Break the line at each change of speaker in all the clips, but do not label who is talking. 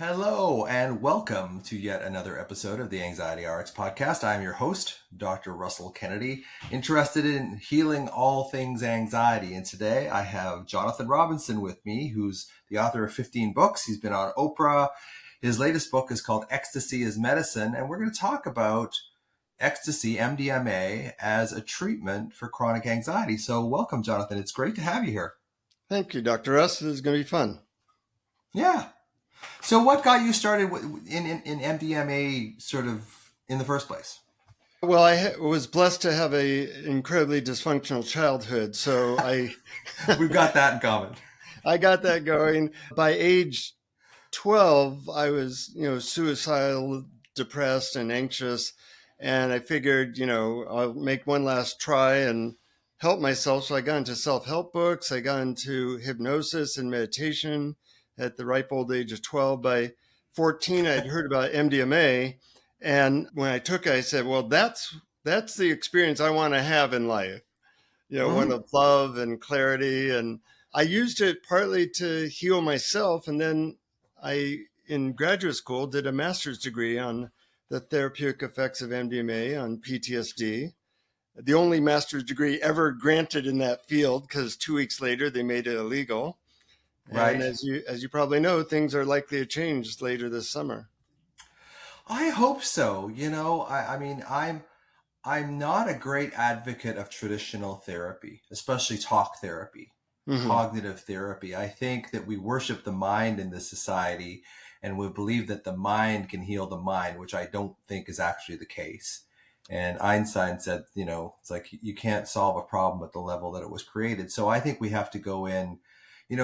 Hello and welcome to yet another episode of the AnxietyRX podcast. I'm your host, Dr. Russell Kennedy, interested in healing all things anxiety. And today I have Jonathan Robinson with me, who's the author of 15 books. He's been on Oprah. His latest book is called Ecstasy is Medicine. And we're going to talk about ecstasy, MDMA, as a treatment for chronic anxiety. So welcome, Jonathan. It's great to have you here.
Thank you, Dr. Russ. This is going to be fun.
Yeah. So what got you started in MDMA sort of in the first place?
Well, I was blessed to have a incredibly dysfunctional childhood, so
We've got that in common.
I got that going. By age 12, I was, suicidal, depressed, and anxious, and I figured, I'll make one last try and help myself. So I got into self-help books. I got into hypnosis and meditation at the ripe old age of 12. By 14, I'd heard about MDMA. And when I took it, I said, well, that's the experience I want to have in life. One of love and clarity. And I used it partly to heal myself. And then I, in graduate school, did a master's degree on the therapeutic effects of MDMA on PTSD. The only master's degree ever granted in that field, because 2 weeks later, they made it illegal.
Right.
And as you probably know, things are likely to change later this summer.
I hope so. I'm not a great advocate of traditional therapy, especially talk therapy, cognitive therapy. I think that we worship the mind in this society, and we believe that the mind can heal the mind, which I don't think is actually the case. And Einstein said, it's like you can't solve a problem at the level that it was created. So I think we have to go in,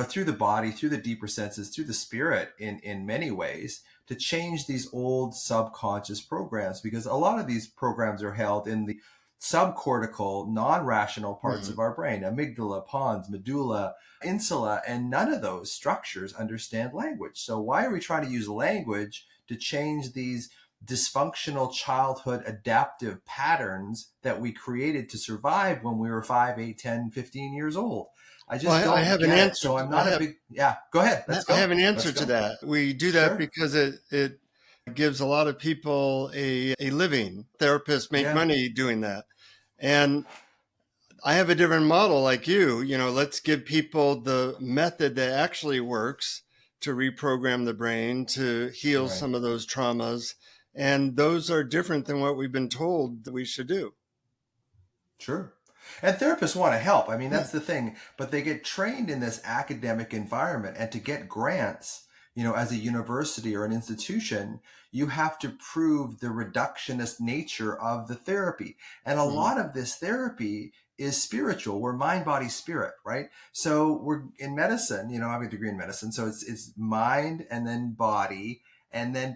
through the body, through the deeper senses, through the spirit in many ways to change these old subconscious programs, because a lot of these programs are held in the subcortical, non-rational parts of our brain, amygdala, pons, medulla, insula, and none of those structures understand language. So why are we trying to use language to change these dysfunctional childhood adaptive patterns that we created to survive when we were 5, 8, 10, 15 years old? I have an answer. So I'm not go ahead.
I have an answer to that. We do that because it gives a lot of people a living. Therapists make money doing that. And I have a different model like you. Let's give people the method that actually works to reprogram the brain, to heal some of those traumas. And those are different than what we've been told that we should do.
Sure. And therapists want to help. I mean, that's the thing. But they get trained in this academic environment. And to get grants, as a university or an institution, you have to prove the reductionist nature of the therapy. And a lot of this therapy is spiritual. We're mind, body, spirit, right? So we're in medicine, I have a degree in medicine. So it's mind and then body.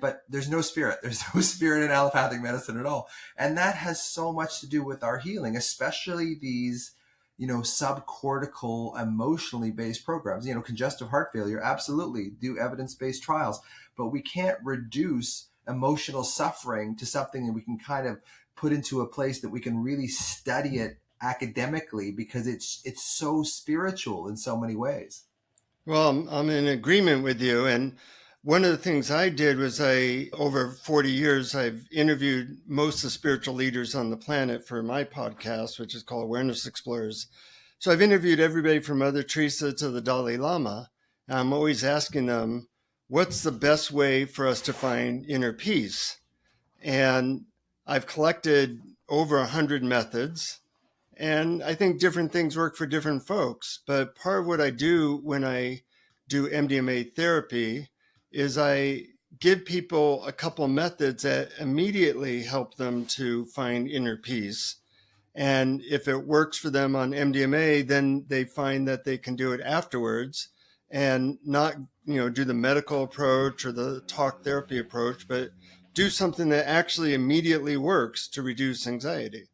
But there's no spirit. There's no spirit in allopathic medicine at all. And that has so much to do with our healing, especially these, subcortical, emotionally based programs. Congestive heart failure, absolutely do evidence-based trials, but we can't reduce emotional suffering to something that we can kind of put into a place that we can really study it academically, because it's so spiritual in so many ways.
Well, I'm in agreement with you. And one of the things I did was over 40 years, I've interviewed most of the spiritual leaders on the planet for my podcast, which is called Awareness Explorers. So I've interviewed everybody from Mother Teresa to the Dalai Lama. And I'm always asking them, what's the best way for us to find inner peace? And I've collected over 100 methods. And I think different things work for different folks. But part of what I do when I do MDMA therapy is I give people a couple methods that immediately help them to find inner peace. And if it works for them on MDMA, then they find that they can do it afterwards and not, do the medical approach or the talk therapy approach, but do something that actually immediately works to reduce anxiety.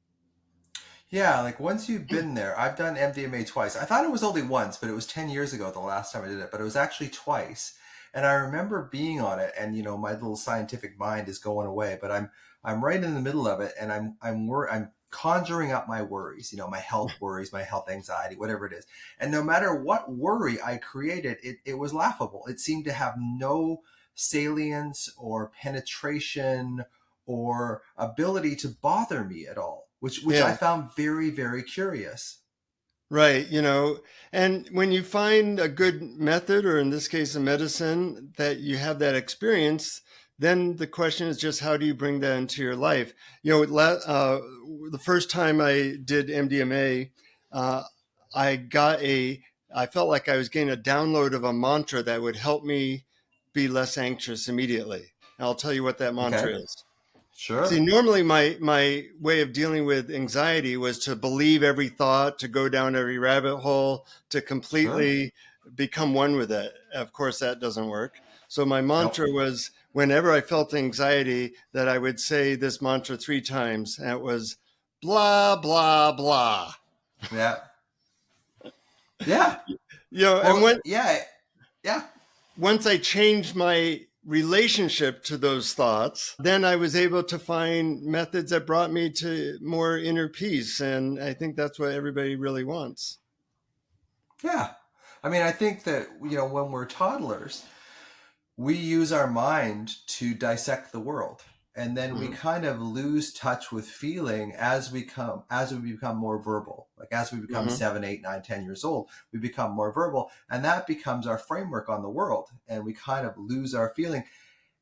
Yeah, like once you've been there, I've done MDMA twice. I thought it was only once, but it was 10 years ago the last time I did it, but it was actually twice. And I remember being on it, and my little scientific mind is going away, but I'm right in the middle of it, and I'm conjuring up my worries, my health worries, my health anxiety, whatever it is. And no matter what worry I created, it was laughable. It seemed to have no salience or penetration or ability to bother me at all, which I
Yeah.
found very, very curious.
Right. And when you find a good method, or in this case, a medicine that you have that experience, then the question is just how do you bring that into your life? The first time I did MDMA, uh, I got I felt like I was getting a download of a mantra that would help me be less anxious immediately. And I'll tell you what that
Okay.
mantra is. See,
Sure.
normally my way of dealing with anxiety was to believe every thought, to go down every rabbit hole, to
Sure.
completely become one with it. Of course, that doesn't work. So my
Nope.
mantra was whenever I felt anxiety, that I would say this mantra 3 times, and it was blah blah blah.
Yeah. Yeah.
And
Well, yeah. Yeah.
once I changed my relationship to those thoughts, then I was able to find methods that brought me to more inner peace. And I think that's what everybody really wants.
Yeah. I mean, I think that, when we're toddlers, we use our mind to dissect the world. And then we
Mm-hmm.
kind of lose touch with feeling as we become more verbal. Like as we become
Mm-hmm.
7, 8, 9, 10 years old, we become more verbal. And that becomes our framework on the world. And we kind of lose our feeling.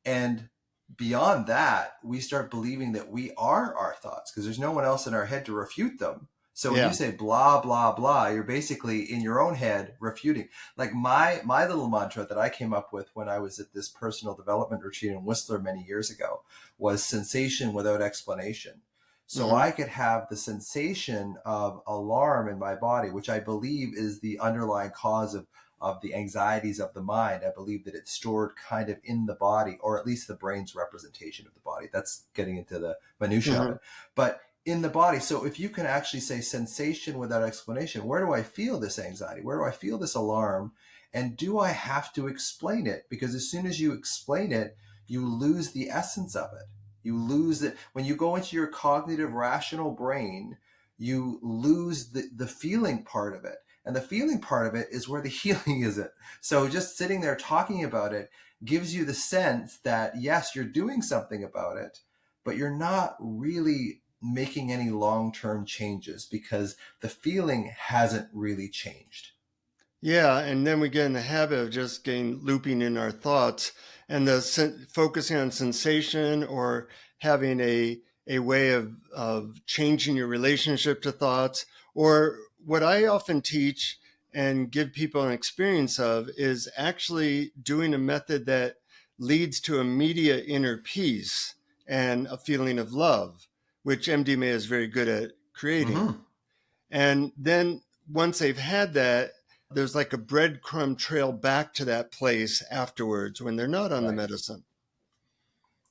And beyond that, we start believing that we are our thoughts because there's no one else in our head to refute them. So when you
Yeah.
say blah blah blah, you're basically in your own head refuting. Like my little mantra that I came up with when I was at this personal development retreat in Whistler many years ago was sensation without explanation. So
Mm-hmm.
I could have the sensation of alarm in my body, which I believe is the underlying cause of the anxieties of the mind. I believe that it's stored kind of in the body, or at least the brain's representation of the body. That's getting into the minutia of
Mm-hmm.
it. But in the body, so if you can actually say sensation without explanation, where do I feel this anxiety? Where do I feel this alarm? And do I have to explain it? Because as soon as you explain it, you lose the essence of it. You lose it. When you go into your cognitive rational brain, you lose the feeling part of it. And the feeling part of it is where the healing is it. So just sitting there talking about it gives you the sense that, yes, you're doing something about it, but you're not really making any long-term changes because the feeling hasn't really changed.
Yeah, and then we get in the habit of just getting looping in our thoughts, and focusing on sensation, or having a way of changing your relationship to thoughts. Or what I often teach and give people an experience of is actually doing a method that leads to immediate inner peace and a feeling of love, which MDMA is very good at creating.
Mm-hmm.
And then once they've had that, there's like a breadcrumb trail back to that place afterwards when they're not on the
Right.
medicine.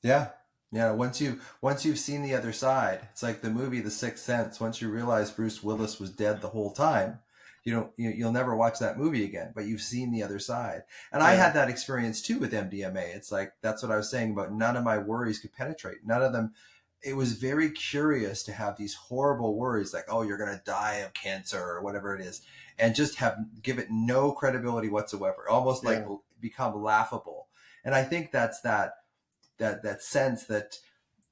Yeah. Yeah. Once you've seen the other side, it's like the movie The Sixth Sense. Once you realize Bruce Willis was dead the whole time, you'll never watch that movie again. But you've seen the other side, and I
Yeah.
had that experience too with MDMA. It's like that's what I was saying about none of my worries could penetrate. None of them. It was very curious to have these horrible worries like, oh, you're going to die of cancer or whatever it is, and just give it no credibility whatsoever, almost like
Yeah.
become laughable. And I think that's that sense that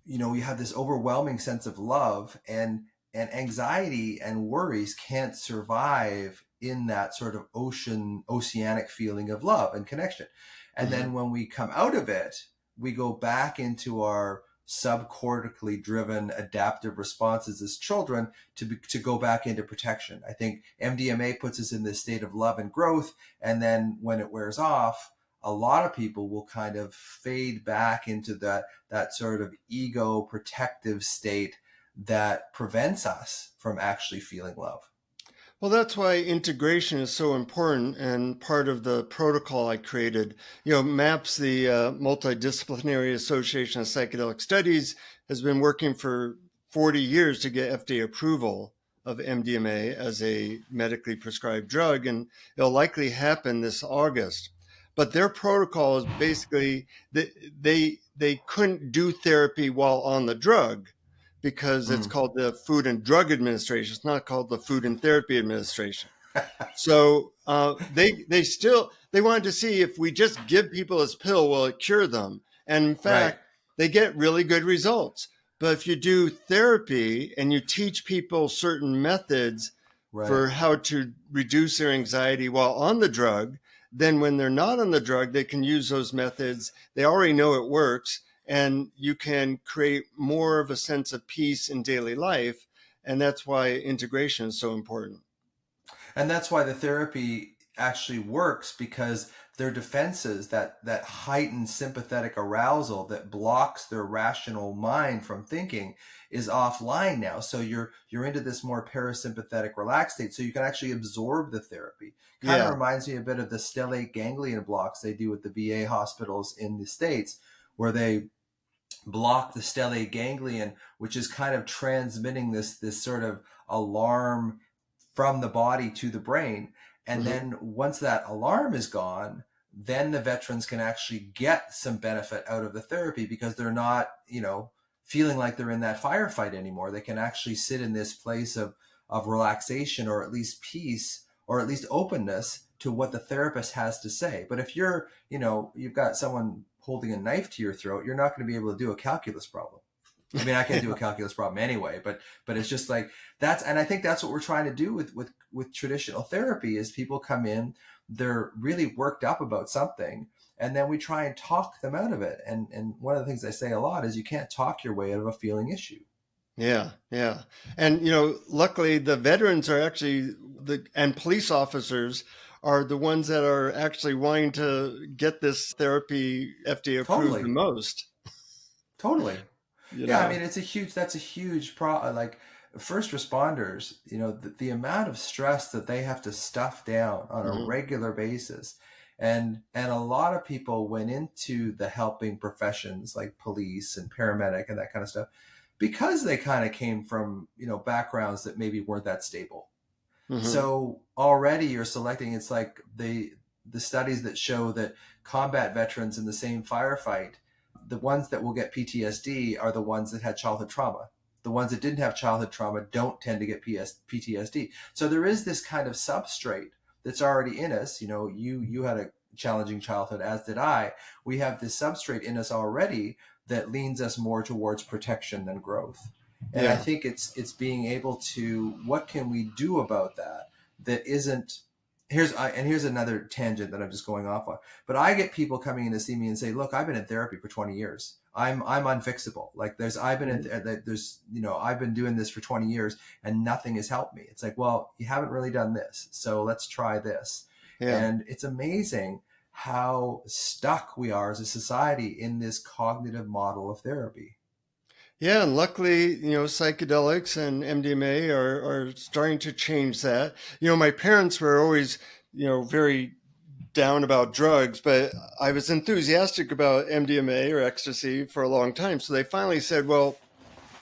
you have this overwhelming sense of love, and anxiety and worries can't survive in that sort of oceanic feeling of love and connection. And
Mm-hmm.
then when we come out of it, we go back into our subcortically driven adaptive responses as children to go back into protection. I think MDMA puts us in this state of love and growth, and then when it wears off, a lot of people will kind of fade back into that sort of ego protective state that prevents us from actually feeling love.
Well, that's why integration is so important. And part of the protocol I created, MAPS, the Multidisciplinary Association of Psychedelic Studies, has been working for 40 years to get FDA approval of MDMA as a medically prescribed drug. And it'll likely happen this August. But their protocol is basically that they couldn't do therapy while on the drug because it's
Mm.
called the Food and Drug Administration. It's not called the Food and Therapy Administration. So they wanted to see if we just give people this pill, will it cure them? And in
Right.
fact, they get really good results. But if you do therapy and you teach people certain methods
Right.
for how to reduce their anxiety while on the drug, then when they're not on the drug, they can use those methods. They already know it works, and you can create more of a sense of peace in daily life. And that's why integration is so important.
And that's why the therapy actually works, because their defenses, that heightened sympathetic arousal that blocks their rational mind from thinking, is offline now. So you're into this more parasympathetic relaxed state, so you can actually absorb the therapy. Kind of
Yeah.
reminds me a bit of the stellate ganglion blocks they do at the VA hospitals in the States, where they block the stellate ganglion, which is kind of transmitting this sort of alarm from the body to the brain. And
Mm-hmm.
then once that alarm is gone, then the veterans can actually get some benefit out of the therapy, because they're not, feeling like they're in that firefight anymore. They can actually sit in this place of relaxation, or at least peace, or at least openness to what the therapist has to say. But if you've got someone holding a knife to your throat, you're not going to be able to do a calculus problem. I mean, I can't do a calculus problem anyway, but it's just like and I think that's what we're trying to do with traditional therapy. Is people come in, they're really worked up about something, and then we try and talk them out of it. And one of the things I say a lot is, you can't talk your way out of a feeling issue.
Yeah, yeah. And luckily the veterans are actually and police officers are the ones that are actually wanting to get this therapy FDA approved the
Totally,
most,
totally.
you
Yeah, I
know.
mean, that's a huge like first responders, the amount of stress that they have to stuff down on a
Hmm.
regular basis. And a lot of people went into the helping professions like police and paramedic and that kind of stuff, because they kind of came from, backgrounds that maybe weren't that stable.
Hmm.
So already you're selecting, it's like the studies that show that combat veterans in the same firefight, the ones that will get PTSD are the ones that had childhood trauma. The ones that didn't have childhood trauma don't tend to get PTSD. So there is this kind of substrate that's already in us. You had a challenging childhood, as did I. We have this substrate in us already that leans us more towards protection than growth. And I
Yeah.
think it's being able to, what can we do about that isn't, here's another tangent that I'm just going off on. But I get people coming in to see me and say, look, I've been in therapy for 20 years. I'm unfixable. Like I've been doing this for 20 years and nothing has helped me. It's like, well, you haven't really done this, so let's try this.
Yeah.
And it's amazing how stuck we are as a society in this cognitive model of therapy.
Yeah, and luckily, psychedelics and MDMA are starting to change that. My parents were always, very down about drugs, but I was enthusiastic about MDMA or ecstasy for a long time. So they finally said, well,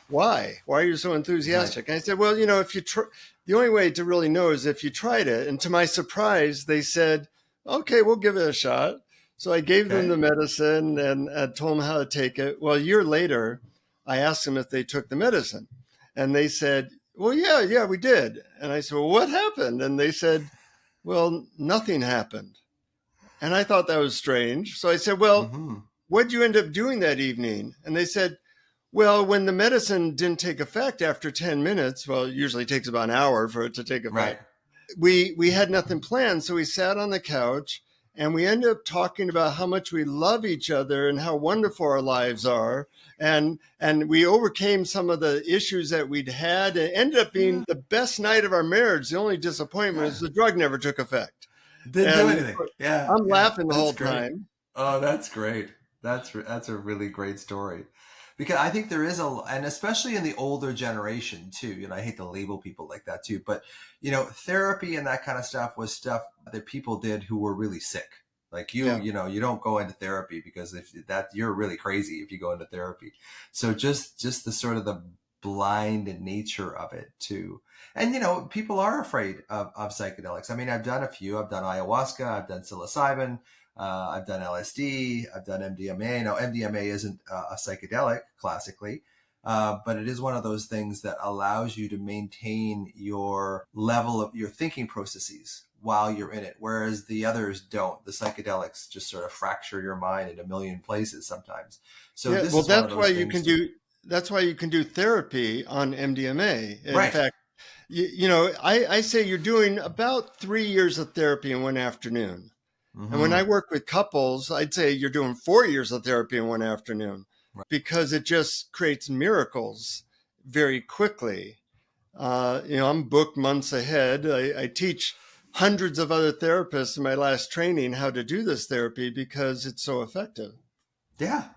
why? Why are you so
Right.
enthusiastic? And I said, well, if you try, the only way to really know is if you tried it. And to my surprise, they said, okay, we'll give it a shot. So I gave them
Okay.
the medicine and told them how to take it. Well, a year later, I asked them if they took the medicine. And they said, well, yeah, we did. And I said, well, what happened? And they said, well, nothing happened. And I thought that was strange. So I said, well,
Mm-hmm.
what did you end up doing that evening? And they said, well, when the medicine didn't take effect after 10 minutes, well, it usually takes about an hour for it to take
Right.
effect. We had nothing planned. So we sat on the couch and we ended up talking about how much we love each other and how wonderful our lives are. And we overcame some of the issues that we'd had. It ended up being
Yeah.
the best night of our marriage. The only disappointment
Yeah.
is the drug never took effect.
Didn't do
And
anything. Yeah.
I'm
Yeah.
laughing the
That's
whole
great.
time.
Oh, that's great. That's a really great story, because I think there is and especially in the older generation too. I hate to label people like that too, but therapy and that kind of stuff was stuff that people did who were really sick. Like
Yeah.
you don't go into therapy because if that you're really crazy if you go into therapy. So just the sort of the blind nature of it too. And people are afraid of psychedelics. I mean, I've done a few. I've done ayahuasca. I've done psilocybin. I've done LSD. I've done MDMA. Now, MDMA isn't a psychedelic classically, But it is one of those things that allows you to maintain your level of your thinking processes while you're in it, whereas the others don't. The psychedelics just sort of fracture your mind in a million places sometimes. So
Yeah,
this
well,
is one of those things too.
that's why you can do therapy on MDMA. In
Right.
fact, I say you're doing about 3 years of therapy in one afternoon. And when I
Mm-hmm.
work with couples, I'd say you're doing 4 years of therapy in one afternoon
Right.
because it just creates miracles very quickly. I'm booked months ahead. I teach hundreds of other therapists in my last training how to do this therapy because it's so effective.
Yeah.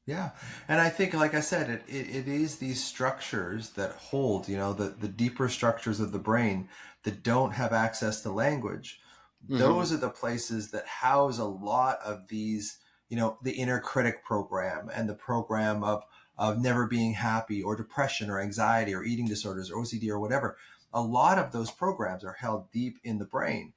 Yeah. And I think, like I said, it is these structures that hold, the deeper structures of the brain that don't have access to language.
Hmm.
Those are the places that house a lot of these, the inner critic program and the program of never being happy or depression or anxiety or eating disorders or OCD or whatever. A lot of those programs are held deep in the brain.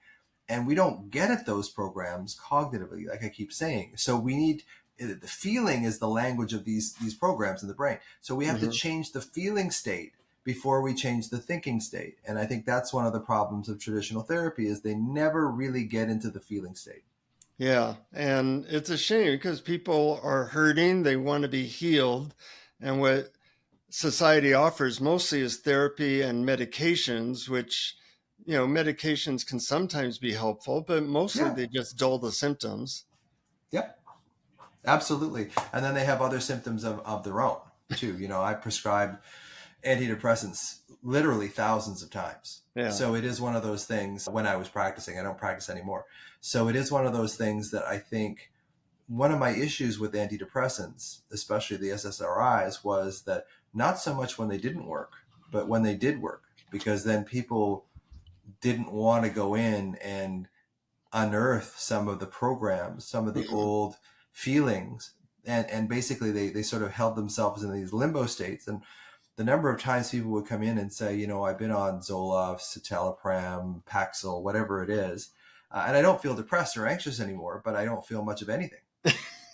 And we don't get at those programs cognitively, like I keep saying. So we need the feeling is the language of these programs in the brain. So we have to
Hmm.
change the feeling state before we change the thinking state. And I think that's one of the problems of traditional therapy is they never really get into the feeling state.
Yeah. And it's a shame because people are hurting. They want to be healed. And what society offers mostly is therapy and medications, which, medications can sometimes be helpful, but mostly
Yeah.
they just dull the symptoms.
Yep. Absolutely. And then they have other symptoms of their own too. I prescribed antidepressants literally thousands of times.
Yeah.
So it is one of those things when I was practicing, I don't practice anymore. So it is one of those things that I think one of my issues with antidepressants, especially the SSRIs, was that not so much when they didn't work, but when they did work, because then people didn't want to go in and unearth some of the programs, some of the
Mhm.
old feelings. And basically they sort of held themselves in these limbo states. And the number of times people would come in and say, I've been on Zoloft, citalopram, Paxil, whatever it is, and I don't feel depressed or anxious anymore, but I don't feel much of anything.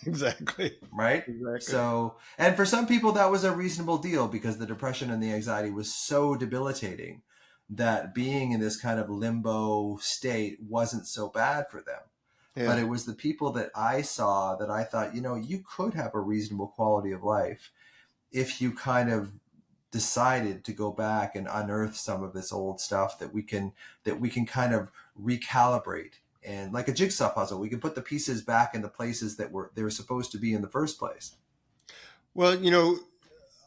Exactly.
Right?
Exactly.
So, and for some people, that was a reasonable deal because the depression and the anxiety was so debilitating that being in this kind of limbo state wasn't so bad for them. But
Yeah.
it was the people that I saw that I thought, you could have a reasonable quality of life if you kind of decided to go back and unearth some of this old stuff that we can kind of recalibrate, and like a jigsaw puzzle we can put the pieces back in the places that they were supposed to be in the first place.
Well,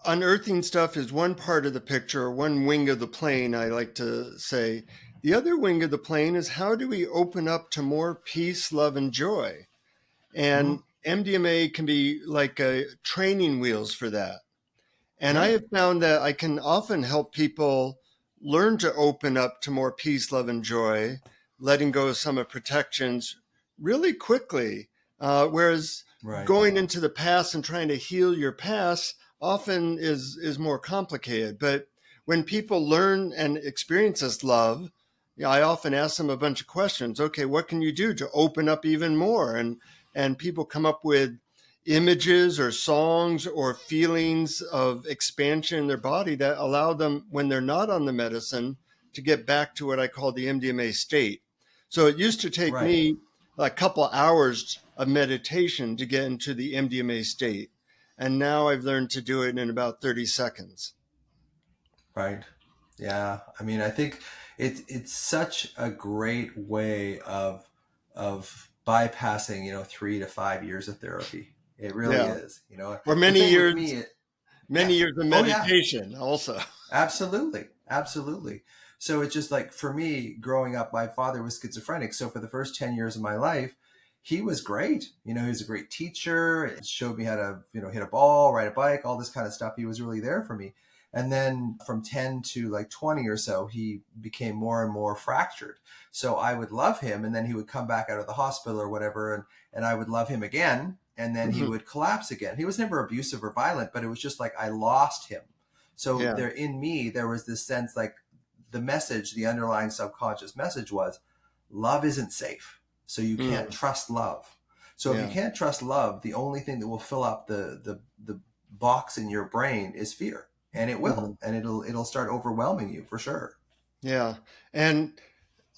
unearthing stuff is one part of the picture, one wing of the plane, I like to say. The other wing of the plane is how do we open up to more peace, love, and joy?
Mm-hmm.
And MDMA can be like training wheels for that. And I
Right.
have found that I can often help people learn to open up to more peace, love, and joy, letting go of some of protections really quickly. Whereas
Right.
going into the past and trying to heal your past often is more complicated. But when people learn and experience this love, I often ask them a bunch of questions. Okay, what can you do to open up even more? And people come up with images or songs or feelings of expansion in their body that allow them, when they're not on the medicine, to get back to what I call the MDMA state. So it used to take
Right.
me a couple hours of meditation to get into the MDMA state. And now I've learned to do it in about 30 seconds.
Right. Yeah. I mean, I think it's such a great way of bypassing 3 to 5 years of therapy. It really
Yeah.
is.
Or
The thing with me,
many
yeah.
years of
Oh yeah.
meditation also.
Absolutely. Absolutely. So it's just like for me, growing up, my father was schizophrenic. So for the first 10 years of my life, he was great. He was a great teacher. It showed me how to, hit a ball, ride a bike, all this kind of stuff. He was really there for me. And then from 10 to like 20 or so, he became more and more fractured. So I would love him. And then he would come back out of the hospital or whatever. And I would love him again. And then he
Mhm.
would collapse again. He was never abusive or violent, but it was just like I lost him. So
Yeah.
there in me, there was this sense like the message, the underlying subconscious message was love isn't safe. So you can't
Mm.
trust love. So if you
Yeah.
can't trust love, the only thing that will fill up the box in your brain is fear, and it
Hmm.
will, and it'll start overwhelming you for sure.
Yeah. And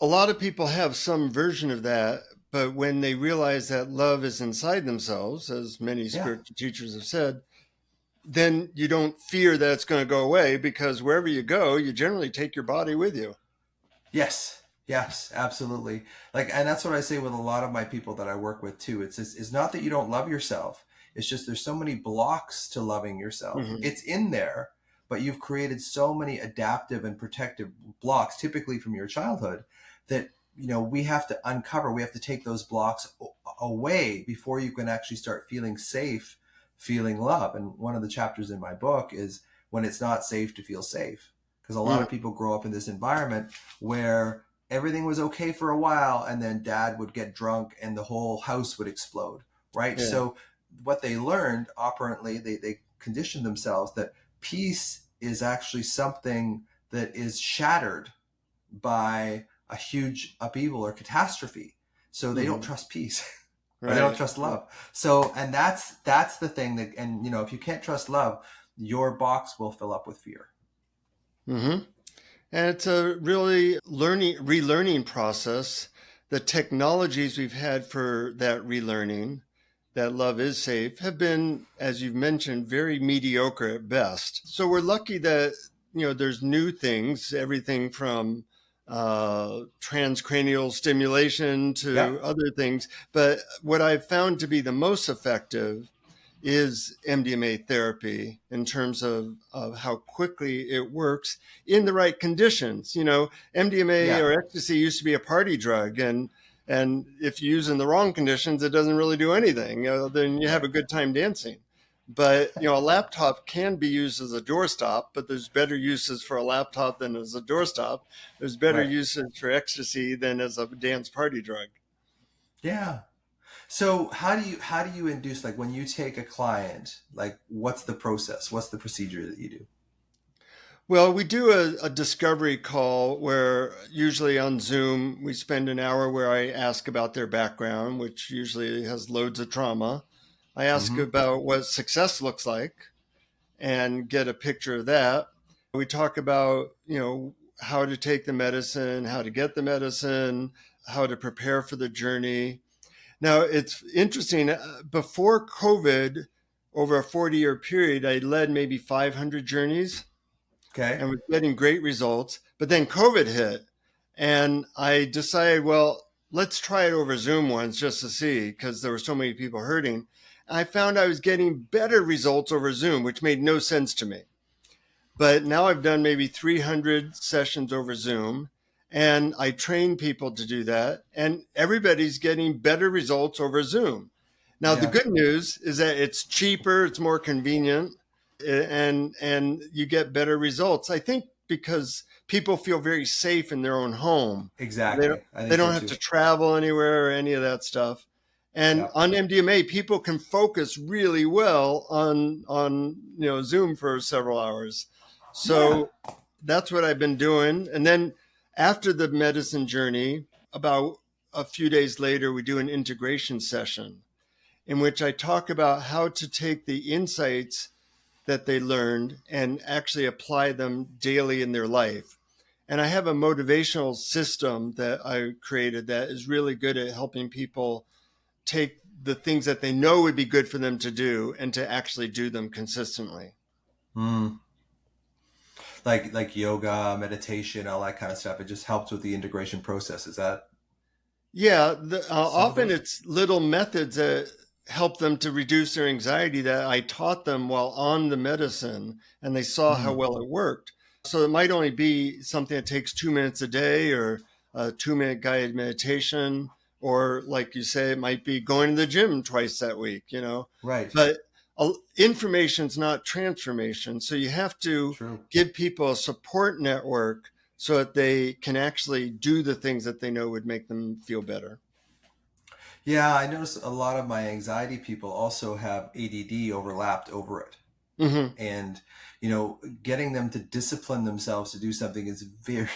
a lot of people have some version of that, but when they realize that love is inside themselves, as many
Yeah.
spiritual teachers have said, then you don't fear that it's going to go away, because wherever you go, you generally take your body with you.
Yes. Yes, absolutely. Like, and that's what I say with a lot of my people that I work with too. It's not that you don't love yourself. It's just there's so many blocks to loving yourself.
Hmm.
It's in there, but you've created so many adaptive and protective blocks, typically from your childhood, that we have to uncover. We have to take those blocks away before you can actually start feeling safe, feeling love. And one of the chapters in my book is when it's not safe to feel safe, because a lot
Hmm.
of people grow up in this environment where everything was okay for a while, and then dad would get drunk and the whole house would explode, right?
Yeah.
So what they learned operantly, they conditioned themselves that peace is actually something that is shattered by a huge upheaval or catastrophe. So they don't
Hmm.
trust peace. Or they don't
Right.
trust
Right.
love. So, and that's the thing that, and if you can't trust love, your box will fill up with fear.
Hmm. And it's a really relearning process. The technologies we've had for that relearning, that love is safe, have been, as you've mentioned, very mediocre at best. So we're lucky that, there's new things, everything from transcranial stimulation
Yeah.
to other things. But what I've found to be the most effective is MDMA therapy, in terms of how quickly it works in the right conditions. MDMA
Yeah.
or ecstasy used to be a party drug, and if you use it in the wrong conditions, it doesn't really do anything. Then you have
Right.
a good time dancing. But a laptop can be used as a doorstop, but there's better uses for a laptop than as a doorstop. There's better
Right.
uses for ecstasy than as a dance party drug.
Yeah. So how do you induce, like, when you take a client, like, what's the process? What's the procedure that you do?
Well, we do a discovery call where, usually on Zoom, we spend an hour where I ask about their background, which usually has loads of trauma. I ask
Mm-hmm.
about what success looks like and get a picture of that. We talk about, how to take the medicine, how to get the medicine, how to prepare for the journey. Now, it's interesting. Before COVID, over a 40-year period, I led maybe 500 journeys
Okay.
and was getting great results. But then COVID hit, and I decided, well, let's try it over Zoom once just to see, because there were so many people hurting. I found I was getting better results over Zoom, which made no sense to me. But now I've done maybe 300 sessions over Zoom, and I train people to do that, and everybody's getting better results over Zoom. Now, the
Yeah.
good news is that it's cheaper, it's more convenient, and you get better results. I think because people feel very safe in their own home. They don't
Exactly. I
they
think so
don't have to
too.
travel anywhere or any of that stuff. And
Yeah.
on MDMA, people can focus really well on Zoom for several hours.
Yeah.
So that's what I've been doing. And then after the medicine journey, about a few days later, we do an integration session in which I talk about how to take the insights that they learned and actually apply them daily in their life. And I have a motivational system that I created that is really good at helping people take the things that they know would be good for them to do and to actually do them consistently.
Mm. Like yoga, meditation, all that kind of stuff. It just helps with the integration process. Is that
Yeah,
some of
often
those?
it's little methods that help them to reduce their anxiety that I taught them while on the medicine, and they saw how
Mm.
well it worked. So it might only be something that takes 2 minutes a day, or a 2 minute guided meditation, or like you say, it might be going to the gym twice that week.
Right.
But information's not transformation. So you have to
True.
give people a support network so that they can actually do the things that they know would make them feel better.
Yeah, I notice a lot of my anxiety people also have ADD overlapped over it.
Hmm.
And, getting them to discipline themselves to do something is very,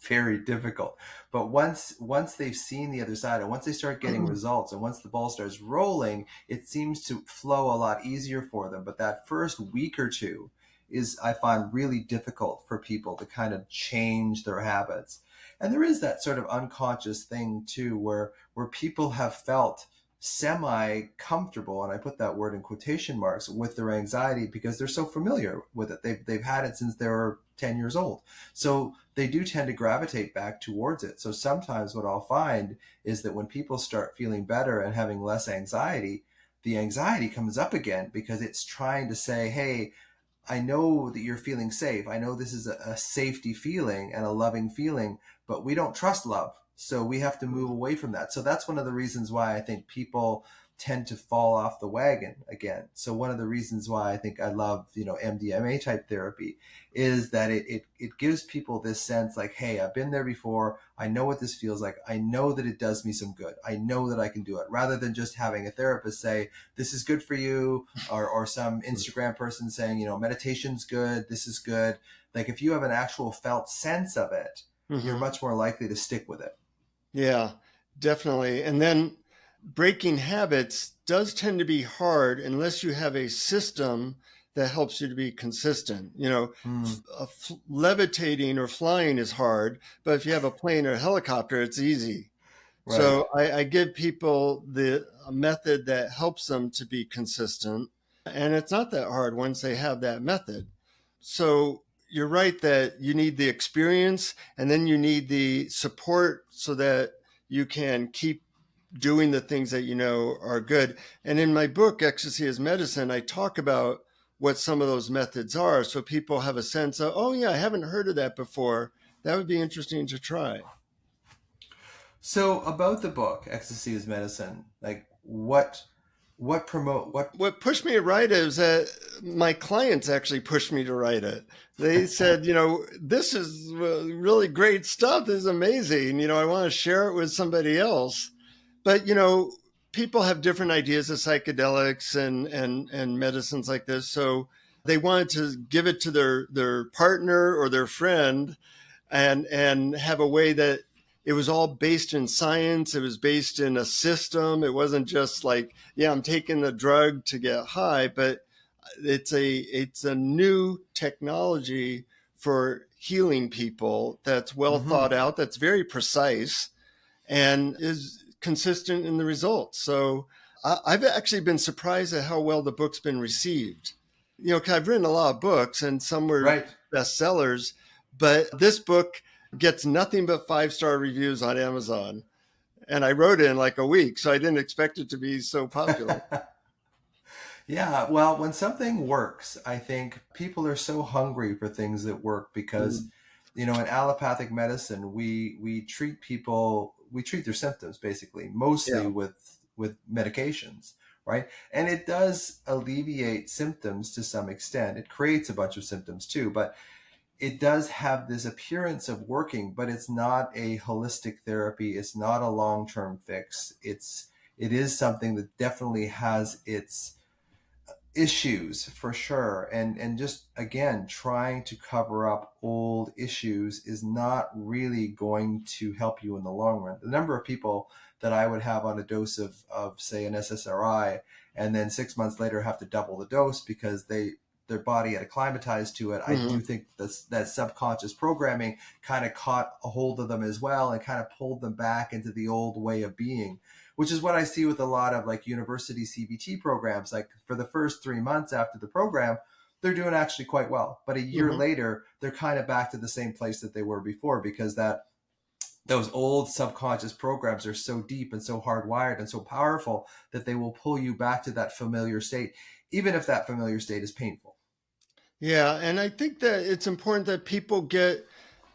very difficult. But once they've seen the other side, and once they start getting results, and once the ball starts rolling, it seems to flow a lot easier for them. But that first week or two is, I find, really difficult for people to kind of change their habits. And there is that sort of unconscious thing too, where people have felt semi comfortable, and I put that word in quotation marks, with their anxiety because they're so familiar with it. They've had it since they were 10 years old. So they do tend to gravitate back towards it. So sometimes what I'll find is that when people start feeling better and having less anxiety, the anxiety comes up again because it's trying to say, hey, I know that you're feeling safe. I know this is a safety feeling and a loving feeling, but we don't trust love. So we have to move away from that. So that's one of the reasons why I think people tend to fall off the wagon again. So one of the reasons why I think I love, MDMA type therapy is that it gives people this sense like, hey, I've been there before. I know what this feels like. I know that it does me some good. I know that I can do it, rather than just having a therapist say, this is good for you, or some Instagram person saying, meditation's good. This is good. Like, if you have an actual felt sense of it, you're much more likely to stick with it.
Yeah, definitely. And then breaking habits does tend to be hard unless you have a system that helps you to be consistent. Levitating or flying is hard, but if you have a plane or a helicopter, it's easy.
Right.
So I give people a method that helps them to be consistent. And it's not that hard once they have that method. So you're right that you need the experience, and then you need the support so that you can keep doing the things that you know are good. And in my book, Ecstasy as Medicine, I talk about what some of those methods are, so people have a sense of, oh yeah, I haven't heard of that before. That would be interesting to try.
So about the book, Ecstasy is Medicine, like what
pushed me to write it is that my clients actually pushed me to write it. They said, this is really great stuff. This is amazing. I want to share it with somebody else. But, people have different ideas of psychedelics and medicines like this. So they wanted to give it to their partner or their friend and have a way that it was all based in science. It was based in a system. It wasn't just like, yeah, I'm taking the drug to get high, but it's a new technology for healing people that's well thought out, that's very precise, and is consistent in the results. So I've actually been surprised at how well the book's been received. 'Cause I've written a lot of books and some were bestsellers, but this book gets nothing but 5-star reviews on Amazon. And I wrote it in like a week, so I didn't expect it to be so popular.
Yeah, well, when something works, I think people are so hungry for things that work because, in allopathic medicine, we treat their symptoms basically, mostly with medications, right? And it does alleviate symptoms to some extent. It creates a bunch of symptoms too, but it does have this appearance of working, but it's not a holistic therapy. It's not a long-term fix. It is something that definitely has its issues for sure. And just again, trying to cover up old issues is not really going to help you in the long run. The number of people that I would have on a dose of say an SSRI and then 6 months later have to double the dose because their body had acclimatized to it. I do think that subconscious programming kind of caught a hold of them as well and kind of pulled them back into the old way of being, which is what I see with a lot of like university CBT programs. Like for the first 3 months after the program, they're doing actually quite well. But a year later, they're kind of back to the same place that they were before because those old subconscious programs are so deep and so hardwired and so powerful that they will pull you back to that familiar state, even if that familiar state is painful.
Yeah, and I think that it's important that people get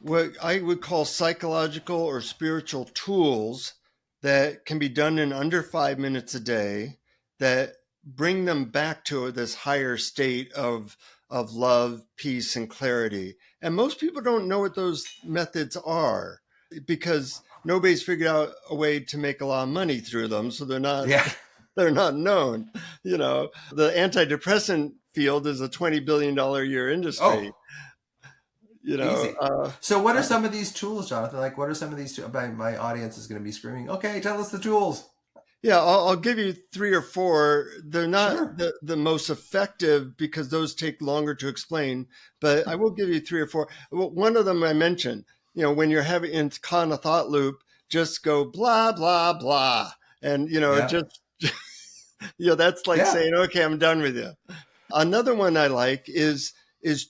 what I would call psychological or spiritual tools that can be done in under 5 minutes a day that bring them back to this higher state of love, peace, and clarity. And most people don't know what those methods are because nobody's figured out a way to make a lot of money through them. So they're not they're not known. The antidepressant field is a $20 billion a year industry.
Easy. So what are some of these tools, Jonathan? Like, what are some of these tools? My audience is going to be screaming, okay, tell us the tools.
Yeah, I'll give you 3 or 4. They're not
Sure.
the most effective because those take longer to explain, but I will give you 3 or 4. Well, one of them I mentioned, when you're having caught in a thought loop, just go blah, blah, blah. And,
Yeah.
just, that's like
Yeah.
saying, okay, I'm done with you. Another one I like is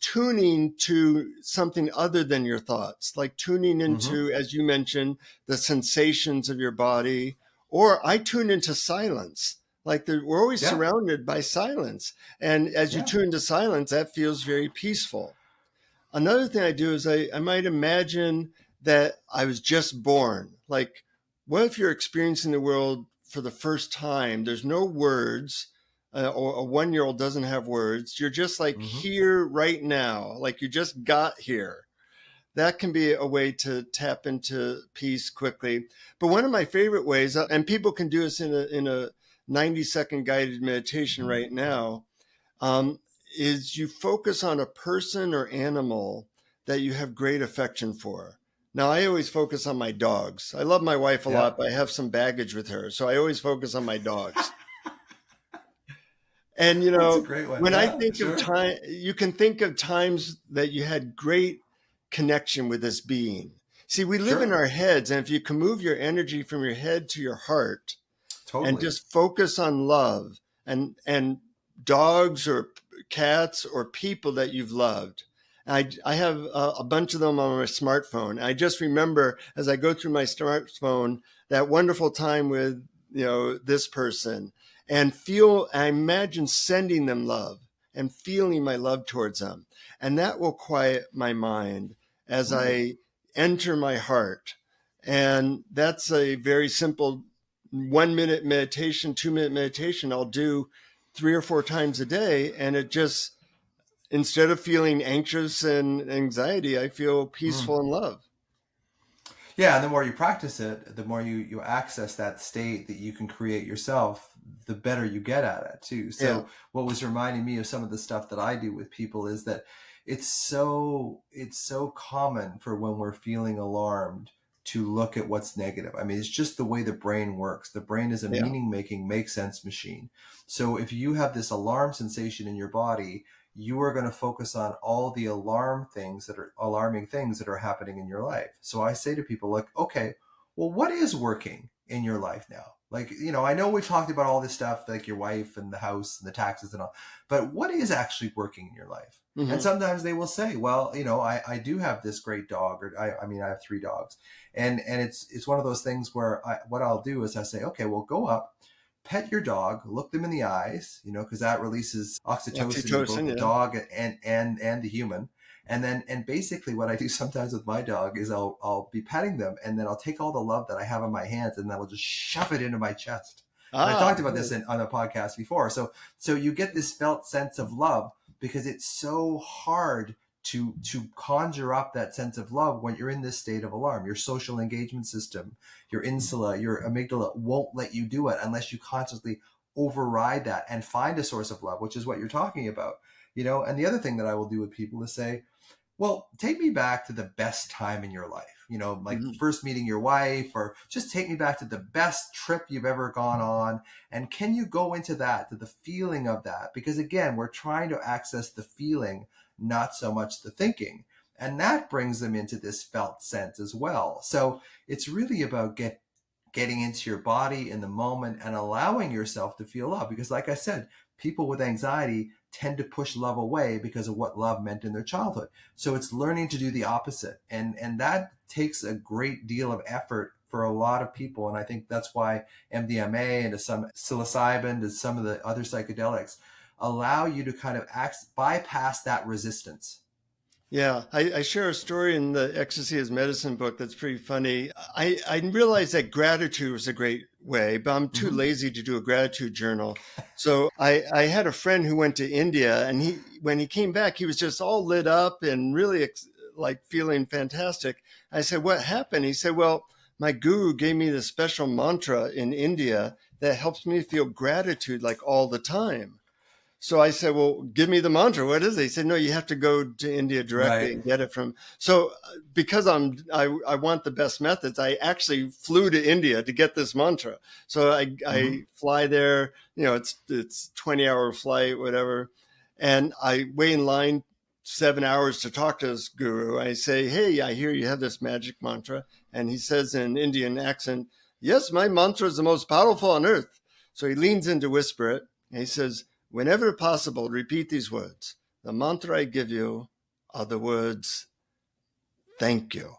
tuning to something other than your thoughts, like tuning
Mm-hmm.
into, as you mentioned, the sensations of your body. Or I tune into silence. Like we're always
Yeah.
surrounded by silence. And as you
Yeah.
tune to silence, that feels very peaceful. Another thing I do is I might imagine that I was just born. Like, what if you're experiencing the world for the first time? There's no words, or a 1-year-old doesn't have words. You're just like
Mm-hmm.
here right now, like you just got here. That can be a way to tap into peace quickly. But one of my favorite ways, and people can do this in a 90-second guided meditation right now, um, is you focus on a person or animal that you have great affection for. Now, I always focus on my dogs. I love my wife a
Yeah.
lot, but I have some baggage with her. So I always focus on my dogs. And,
That's a great one.
when I
Yeah.
think of
Sure.
time, you can think of times that you had great connection with this being. See, we live in
Sure.
our heads. And if you can move your energy from your head to your heart, and
Totally.
just focus on love and dogs or cats or people that you've loved. I have a bunch of them on my smartphone. I just remember as I go through my smartphone that wonderful time with this person, and I imagine sending them love and feeling my love towards them, and that will quiet my mind as
Right.
I enter my heart. And that's a very simple 1 minute meditation, 2 minute meditation I'll do 3 or 4 times a day. And it just, instead of feeling anxious and anxiety, I feel
Mm.
peaceful and love.
Yeah, and the more you practice it, the more you access that state that you can create yourself, the better you get at it too.
Yeah.
So what was reminding me of some of the stuff that I do with people is that it's so common for when we're feeling alarmed to look at what's negative. I mean, it's just the way the brain works. The brain is a
Yeah.
meaning making, make sense machine. So if you have this alarm sensation in your body, you are going to focus on all the alarming things that are happening in your life. So I say to people, like, okay, well, what is working in your life now? Like, I know we've talked about all this stuff, like your wife and the house and the taxes and all, but what is actually working in your life? And
Mm-hmm.
sometimes they will say, well, I do have this great dog, or I mean, I have 3 dogs, and it's one of those things where what I'll do is I say, okay, well, go up, pet your dog, look them in the eyes, because that releases oxytocin in both
Oxytocin.
the
Yeah.
dog and the human. And basically what I do sometimes with my dog is I'll be petting them, and then I'll take all the love that I have in my hands and then I'll just shove it into my chest. And I talked about this on a podcast before. So you get this felt sense of love because it's so hard to conjure up that sense of love when you're in this state of alarm. Your social engagement system, your insula, your amygdala won't let you do it unless you consciously override that and find a source of love, which is what you're talking about. And the other thing that I will do with people is say, well, take me back to the best time in your life, like
Mm-hmm.
first meeting your wife, or just take me back to the best trip you've ever gone on. And can you go into that, to the feeling of that? Because again, we're trying to access the feeling, not so much the thinking. And that brings them into this felt sense as well. So it's really about getting into your body in the moment and allowing yourself to feel love. Because like I said, people with anxiety tend to push love away because of what love meant in their childhood. So it's learning to do the opposite. And that takes a great deal of effort for a lot of people. And I think that's why MDMA and to some psilocybin, to some of the other psychedelics allow you to kind of bypass that resistance.
Yeah, I share a story in the Ecstasy as Medicine book that's pretty funny. I realized that gratitude was a great way, but I'm too
Mm-hmm.
lazy to do a gratitude journal. So I had a friend who went to India, and when he came back, he was just all lit up and really like feeling fantastic. I said, "What happened?" He said, "Well, my guru gave me this special mantra in India that helps me feel gratitude like all the time." So I said, well, give me the mantra. What is it? He said, no, you have to go to India directly
Right.
and get it from. So because I want the best methods, I actually flew to India to get this mantra. So I fly there, it's 20-hour flight, whatever. And I wait in line 7 hours to talk to this guru. I say, hey, I hear you have this magic mantra. And he says in an Indian accent, yes, my mantra is the most powerful on earth. So he leans in to whisper it. And he says, whenever possible, repeat these words. The mantra I give you are the words, thank you.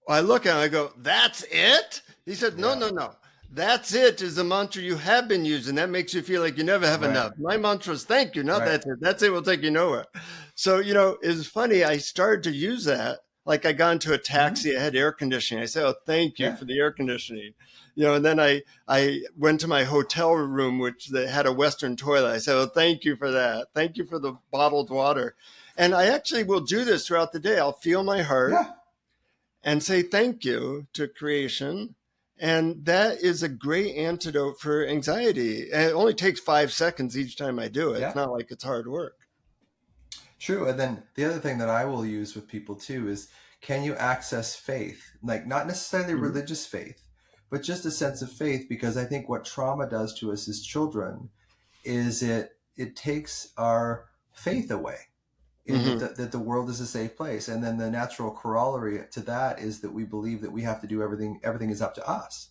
I look at him, I go, that's it? He said, no, no, no. That's it is the mantra you have been using. That makes you feel like you never have enough. My mantra is thank you, not that's it. That's it will take you nowhere. So, it's funny. I started to use that. Like I got into a taxi, I had air conditioning. I said, oh, thank you for the air conditioning. And then I went to my hotel room, which had a Western toilet. I said, oh, thank you for that. Thank you for the bottled water. And I actually will do this throughout the day. I'll feel my heart and say thank you to creation. And that is a great antidote for anxiety. And it only takes 5 seconds each time I do it. It's not like it's hard work.
True. And then the other thing that I will use with people too is, can you access faith? Like not necessarily religious faith, but just a sense of faith, because I think what trauma does to us as children is it takes our faith away. That the world is a safe place. And then the natural corollary to that is that we believe that we have to do everything is up to us.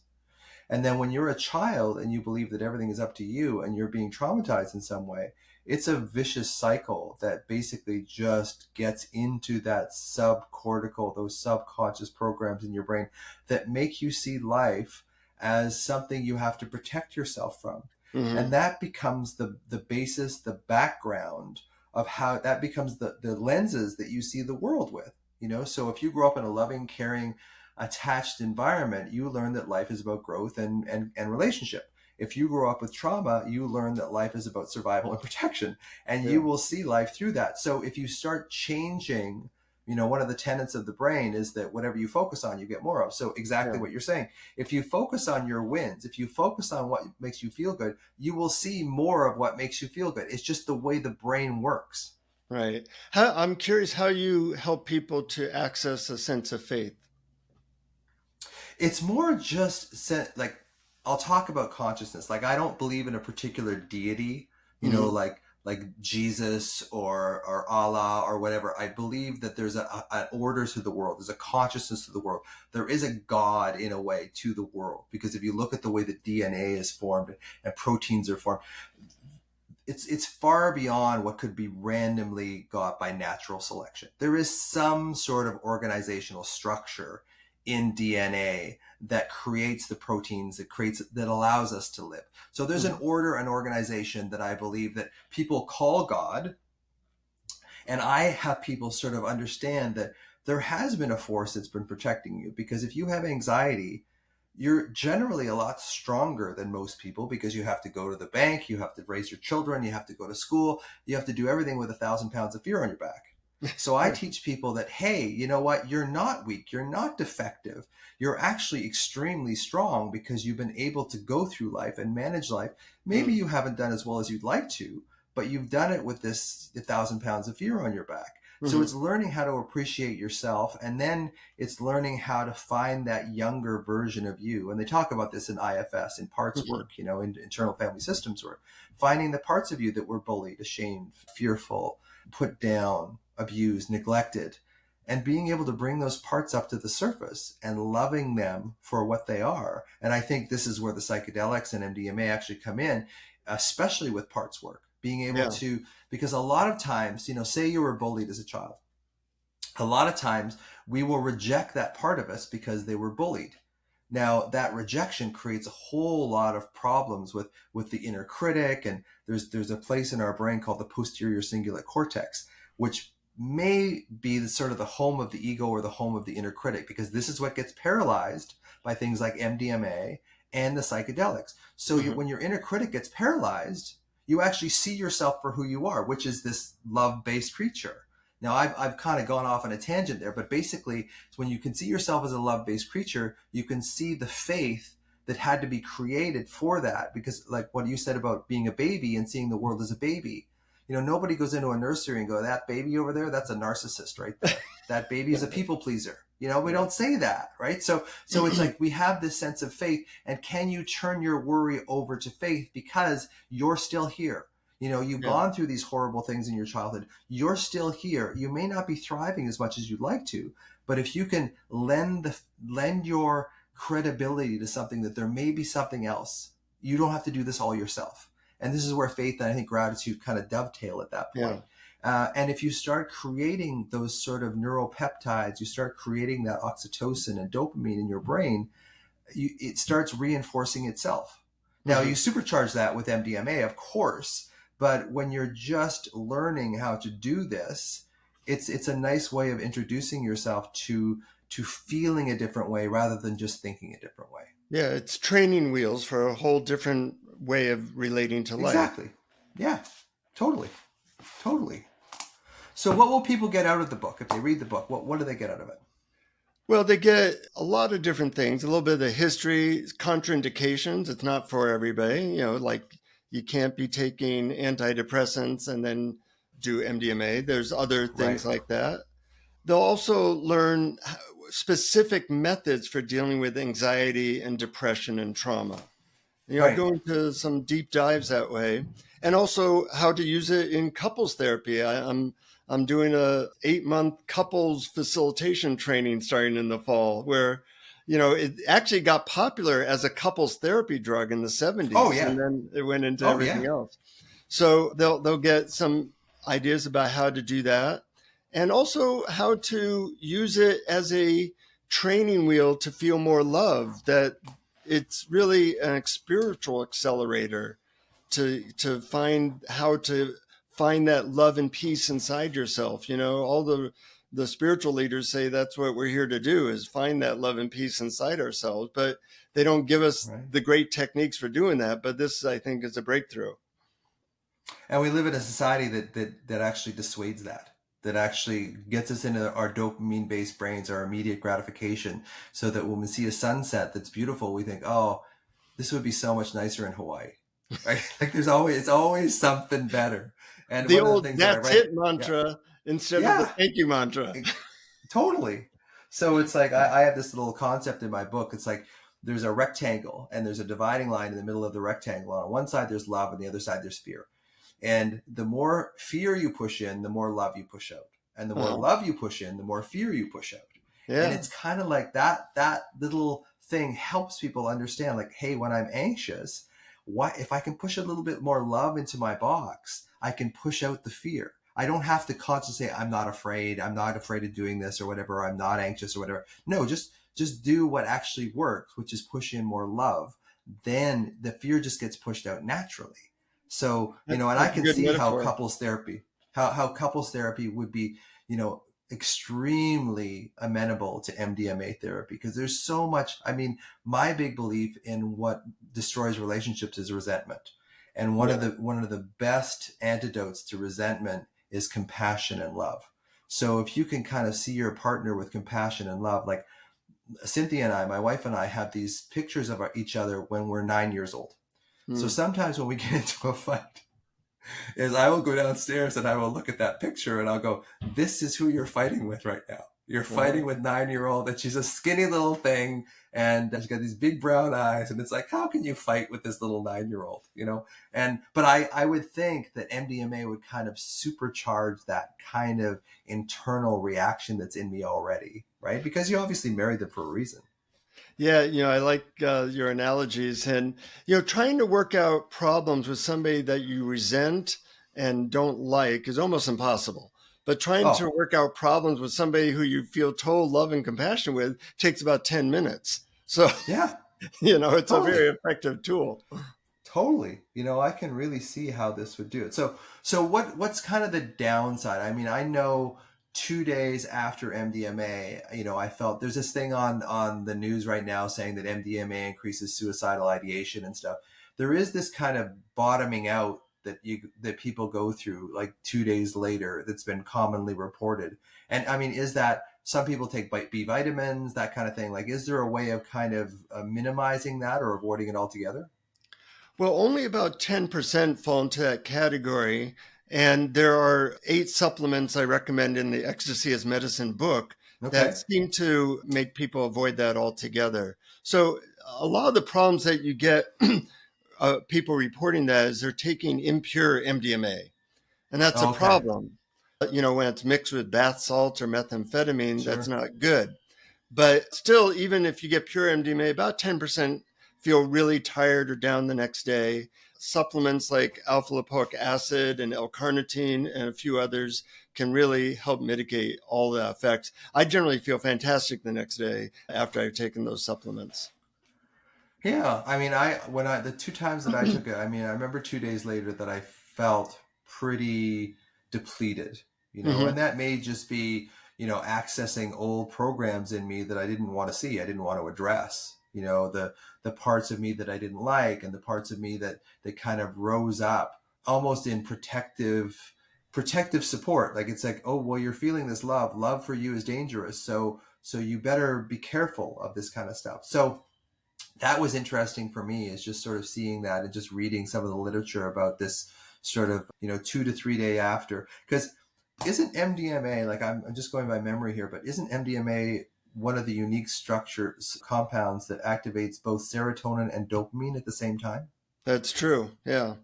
And then when you're a child and you believe that everything is up to you and you're being traumatized in some way, it's a vicious cycle that basically just gets into that subcortical, those subconscious programs in your brain that make you see life as something you have to protect yourself from. And that becomes the basis, the background of how that becomes the lenses that you see the world with. So if you grow up in a loving, caring, attached environment, you learn that life is about growth and relationship. If you grow up with trauma, you learn that life is about survival and protection, and you will see life through that. So if you start changing, one of the tenets of the brain is that whatever you focus on, you get more of. So exactly what you're saying. If you focus on your wins, if you focus on what makes you feel good, you will see more of what makes you feel good. It's just the way the brain works.
Right. I'm curious how you help people to access a sense of faith.
It's more just like, I'll talk about consciousness. Like I don't believe in a particular deity, like Jesus or Allah or whatever. I believe that there's an order to the world. There's a consciousness to the world. There is a God in a way to the world, because if you look at the way that DNA is formed and proteins are formed, it's far beyond what could be randomly got by natural selection. There is some sort of organizational structure in DNA that creates the proteins, that allows us to live. So there's an order, an organization that I believe that people call God. And I have people sort of understand that there has been a force that's been protecting you, because if you have anxiety, you're generally a lot stronger than most people, because you have to go to the bank, you have to raise your children, you have to go to school, you have to do everything with 1,000 pounds of fear on your back. So I teach people that, hey, you know what? You're not weak. You're not defective. You're actually extremely strong, because you've been able to go through life and manage life. Maybe you haven't done as well as you'd like to, but you've done it with this 1,000 pounds of fear on your back. So it's learning how to appreciate yourself, and then it's learning how to find that younger version of you. And they talk about this in IFS, in parts work, in internal family systems work, finding the parts of you that were bullied, ashamed, fearful, put down, abused, neglected, and being able to bring those parts up to the surface and loving them for what they are. And I think this is where the psychedelics and MDMA actually come in, especially with parts work. Being able to, because a lot of times, say you were bullied as a child, a lot of times we will reject that part of us because they were bullied. Now that rejection creates a whole lot of problems with the inner critic. And there's a place in our brain called the posterior cingulate cortex, which may be the sort of the home of the ego or the home of the inner critic, because this is what gets paralyzed by things like MDMA and the psychedelics. So when your inner critic gets paralyzed, you actually see yourself for who you are, which is this love-based creature. Now, I've kind of gone off on a tangent there, but basically, it's when you can see yourself as a love-based creature, you can see the faith that had to be created for that. Because like what you said about being a baby and seeing the world as a baby, nobody goes into a nursery and go, that baby over there, that's a narcissist right there. That baby is a people pleaser. We don't say that, right? So it's like we have this sense of faith, and can you turn your worry over to faith because you're still here? You've gone through these horrible things in your childhood. You're still here. You may not be thriving as much as you'd like to, but if you can lend your credibility to something, that there may be something else, you don't have to do this all yourself. And this is where faith and I think gratitude kind of dovetail at that point. And if you start creating those sort of neuropeptides, you start creating that oxytocin and dopamine in your brain, it starts reinforcing itself. Now, you supercharge that with MDMA, of course, but when you're just learning how to do this, it's a nice way of introducing yourself to feeling a different way rather than just thinking a different way.
Yeah, it's training wheels for a whole different way of relating to life.
Exactly. Yeah, totally. So what will people get out of the book if they read the book? What do they get out of it?
Well, they get a lot of different things, a little bit of the history, contraindications. It's not for everybody, like you can't be taking antidepressants and then do MDMA. There's other things like that. They'll also learn specific methods for dealing with anxiety and depression and trauma. Go into some deep dives that way, and also how to use it in couples therapy. I'm doing a 8-month couples facilitation training starting in the fall, where it actually got popular as a couples therapy drug in the 70s.
Oh, yeah.
And then it went into everything else. So they'll get some ideas about how to do that, and also how to use it as a training wheel to feel more love, that it's really a spiritual accelerator to find how to find that love and peace inside yourself. All the spiritual leaders say that's what we're here to do, is find that love and peace inside ourselves, but they don't give us the great techniques for doing that. But this, I think, is a breakthrough.
And we live in a society that actually dissuades that actually gets us into our dopamine-based brains, our immediate gratification, so that when we see a sunset that's beautiful, we think, oh, this would be so much nicer in Hawaii. Right? Like it's always something better. And
the old "that's it" mantra instead of the thank you mantra.
Totally. So it's like I have this little concept in my book. It's like there's a rectangle and there's a dividing line in the middle of the rectangle. On one side there's love, and the other side there's fear. And the more fear you push in, the more love you push out. And the more love you push in, the more fear you push out. Yeah. And it's kind of like that little thing helps people understand, like, hey, when I'm anxious, if I can push a little bit more love into my box, I can push out the fear. I don't have to constantly say, I'm not afraid of doing this or whatever, I'm not anxious or whatever. No, just do what actually works, which is push in more love. Then the fear just gets pushed out naturally. So, and I can see how couples therapy would be, extremely amenable to MDMA therapy, because there's so much. I mean, my big belief in what destroys relationships is resentment. And one of the best antidotes to resentment is compassion and love. So if you can kind of see your partner with compassion and love, like Cynthia and I, my wife and I, have these pictures of each other when we're 9 years old. So sometimes when we get into a fight, is I will go downstairs and I will look at that picture and I'll go, this is who you're fighting with right now. You're fighting with 9-year-old, and she's a skinny little thing, and she's got these big brown eyes, and it's like, how can you fight with this little 9-year-old, But I would think that MDMA would kind of supercharge that kind of internal reaction that's in me already, right? Because you obviously married them for a reason.
Yeah, I like your analogies, and trying to work out problems with somebody that you resent and don't like is almost impossible. But trying to work out problems with somebody who you feel total love and compassion with takes about 10 minutes. So
yeah,
it's a very effective tool.
Totally. I can really see how this would do it. So what's kind of the downside? I mean, I know 2 days after MDMA, I felt there's this thing on the news right now saying that MDMA increases suicidal ideation and stuff. There is this kind of bottoming out that people go through like 2 days later that's been commonly reported? And I mean, is that some people take B vitamins, that kind of thing? Like, is there a way of kind of minimizing that or avoiding it altogether?
Well, only about 10% fall into that category. And there are 8 supplements I recommend in the Ecstasy as Medicine book that
Okay.
seem to make people avoid that altogether. So a lot of the problems that you get people reporting that is they're taking impure MDMA. And that's a
Okay.
problem. When it's mixed with bath salt or methamphetamine, that's
Sure.
not good. But still, even if you get pure MDMA, about 10% feel really tired or down the next day. Supplements like alpha lipoic acid and L-carnitine and a few others can really help mitigate all the effects. I generally feel fantastic the next day after I've taken those supplements.
Yeah, I mean, the 2 times that I took it, I mean, I remember 2 days later that I felt pretty depleted, and
Hmm.
that may just be, accessing old programs in me that I didn't want to see, I didn't want to address, the parts of me that I didn't like, and the parts of me that kind of rose up almost in protective support. Like it's like, oh, well, you're feeling this love for you is dangerous, so you better be careful of this kind of stuff. So that was interesting for me, is just sort of seeing that and just reading some of the literature about this sort of 2 to 3 day after. Because isn't MDMA, like I'm just going by memory here, but isn't MDMA one of the unique structures compounds that activates both serotonin and dopamine at the same time?
That's true. Yeah.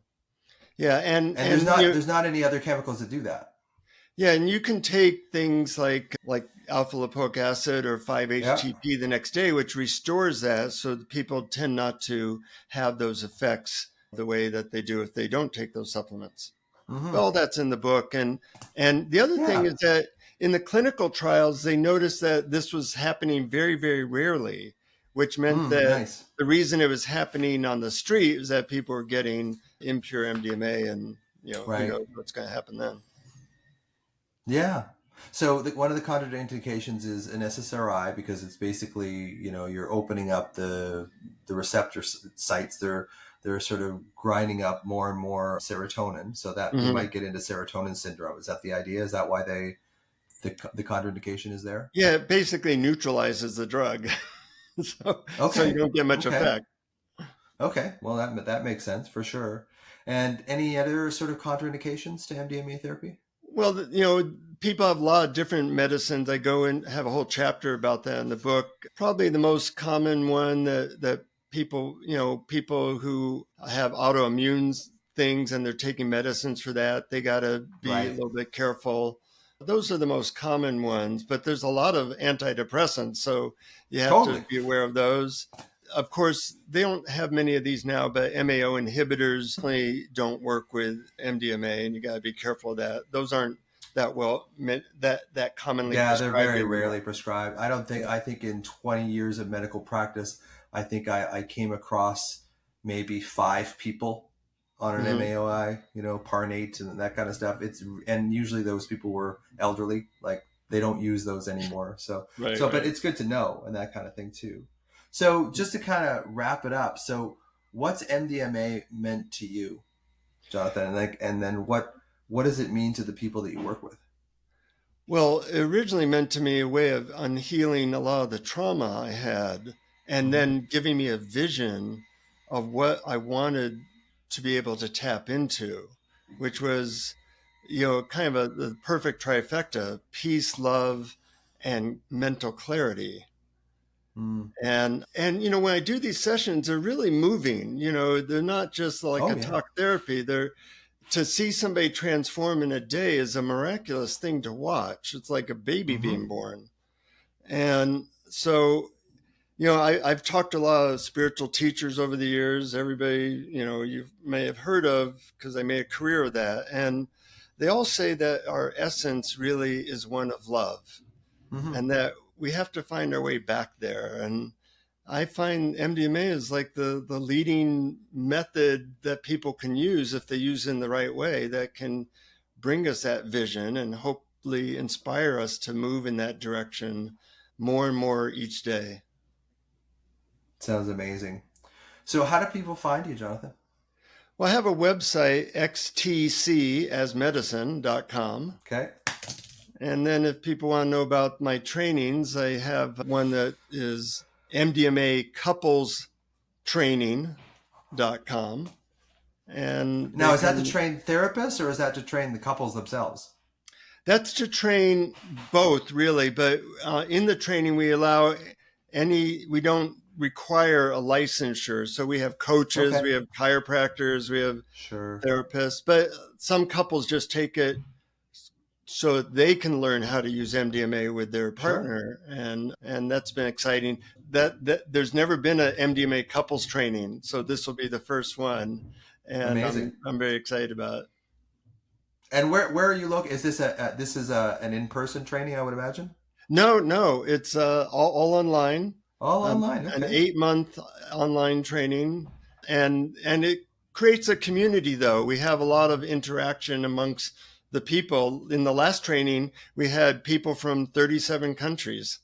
Yeah. And,
And there's
and,
not
you
there's not any other chemicals that do that.
Yeah, and you can take things like alpha lipoic acid or
Yeah.
5-HTP the next day, which restores that. So that people tend not to have those effects the way that they do if they don't take those supplements. But
Mm-hmm.
all that's in the book. And the other thing
Yeah.
is that in the clinical trials, they noticed that this was happening very, very rarely, which meant that
Nice.
the reason it was happening on the street is that people were getting impure MDMA, and who
Right.
knows what's going to happen then.
Yeah. So one of the contraindications is an SSRI, because it's basically, you're opening up the receptor sites. They're sort of grinding up more and more serotonin, so that you
Mhm.
might get into serotonin syndrome. Is that the idea? Is that why the contraindication is there?
Yeah, it basically neutralizes the drug, so you
Okay.
don't get much
Okay.
effect.
Okay. Well, that makes sense for sure. And any other sort of contraindications to MDMA therapy?
Well, people have a lot of different medicines. I go and have a whole chapter about that in the book. Probably the most common one that people who have autoimmune things and they're taking medicines for that, they got to be a
Right.
little bit careful. Those are the most common ones, but there's a lot of antidepressants, so you have to
Totally.
be aware of those. Of course, they don't have many of these now, but MAO inhibitors really don't work with MDMA, and you got to be careful of that. Those aren't that commonly
Yeah, they're
prescribed
very
anymore.
rarely prescribed. I don't think,
Yeah.
I think in 20 years of medical practice, I think I came across maybe 5 people on an
Hmm.
MAOI, Parnate and that kind of stuff. And usually those people were elderly, like they don't use those anymore. So,
Right,
but
right.
it's good to know, and that kind of thing too. So just to kind of wrap it up. So what's MDMA meant to you, Jonathan? And then what does it mean to the people that you work with?
Well, it originally meant to me a way of unhealing a lot of the trauma I had, and
Hmm.
then giving me a vision of what I wanted to be able to tap into, which was, kind of the perfect trifecta: peace, love, and mental clarity.
Mm.
And when I do these sessions, they're really moving. They're not just like
Oh
a
yeah.
talk therapy. They're To see somebody transform in a day is a miraculous thing to watch. It's like a baby
Hmm.
being born. And so, I've talked to a lot of spiritual teachers over the years. Everybody, you may have heard of, because I made a career of that. And they all say that our essence really is one of love,
Hmm.
and that we have to find our way back there. And I find MDMA is like the leading method that people can use if they use it in the right way, that can bring us that vision and hopefully inspire us to move in that direction more and more each day.
Sounds amazing. So how do people find you, Jonathan?
Well, I have a website, xtcasmedicine.com.
Okay.
And then if people want to know about my trainings, I have one that is MDMA couples training.com. And
Now,
they
is that to
can,
train therapists or is that to train the couples themselves?
that's to train both really, but in the training we we don't require a licensure. So we have coaches,
Okay.
we have chiropractors, we have
Sure.
therapists, but some couples just take it so they can learn how to use MDMA with their
Sure.
partner, and that's been exciting. That there's never been a MDMA couples training, so this will be the first one, and
Amazing.
I'm very excited about it.
And where are you located? Is this this is an in-person training, I would imagine?
No, it's all online,
All
um,
online.
an
Okay.
8 month online training, and it creates a community. Though we have a lot of interaction amongst the people. In the last training, we had people from 37 countries.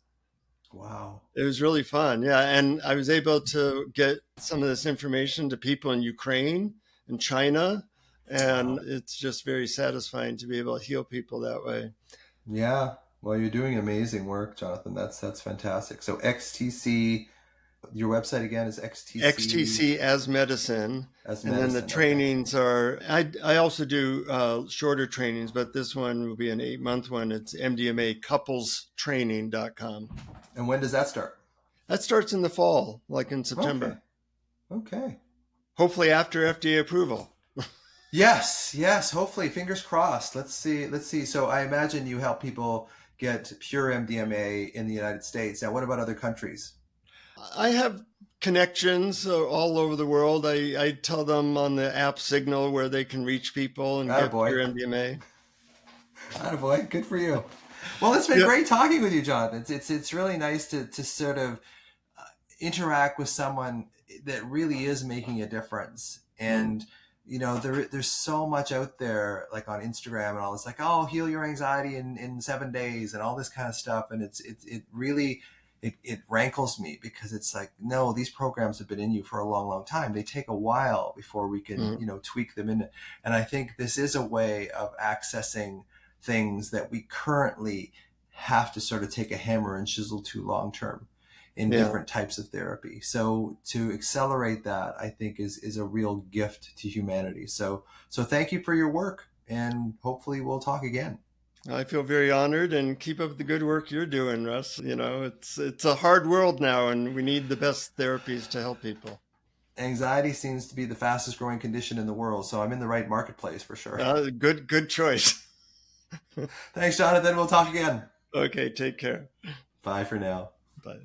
Wow.
It was really fun. Yeah. And I was able to get some of this information to people in Ukraine and China. And
Wow.
it's just very satisfying to be able to heal people that way.
Yeah. Well, you're doing amazing work, Jonathan. That's fantastic. So XTC, your website again is XTC
XTC as medicine.
as
And then the
medicine. Okay.
trainings are, I also do shorter trainings, but this one will be an 8 month one. It's MDMA couplestraining.com.
And when does that start?
That starts in the fall, like in
Okay.
September,
Okay.
hopefully after FDA approval.
Yes, yes. Hopefully, fingers crossed. Let's see. Let's see. So I imagine you help people get pure MDMA in the United States. Now, what about other countries?
I have connections all over the world. I tell them on the app Signal where they can reach people and get
Attaboy.
pure MDMA.
Attaboy. Good for you. Well, it's been
Yeah.
great talking with you, John. It's really nice to sort of interact with someone that really is making a difference. And there's so much out there, like on Instagram and all this, like, oh, heal your anxiety in 7 days and all this kind of stuff. And it really it rankles me because it's like, no, these programs have been in you for a long, long time. They take a while before we can tweak them in. And I think this is a way of accessing things that we currently have to sort of take a hammer and chisel to long term in
Yeah.
different types of therapy. So to accelerate that, I think is a real gift to humanity. So thank you for your work, and hopefully we'll talk again.
I feel very honored, and keep up the good work you're doing, Russ. It's a hard world now, and we need the best therapies to help people.
Anxiety seems to be the fastest growing condition in the world, so I'm in the right marketplace for sure.
Good choice.
Thanks, Jonathan. We'll talk again.
Okay, take care.
Bye for now.
Bye.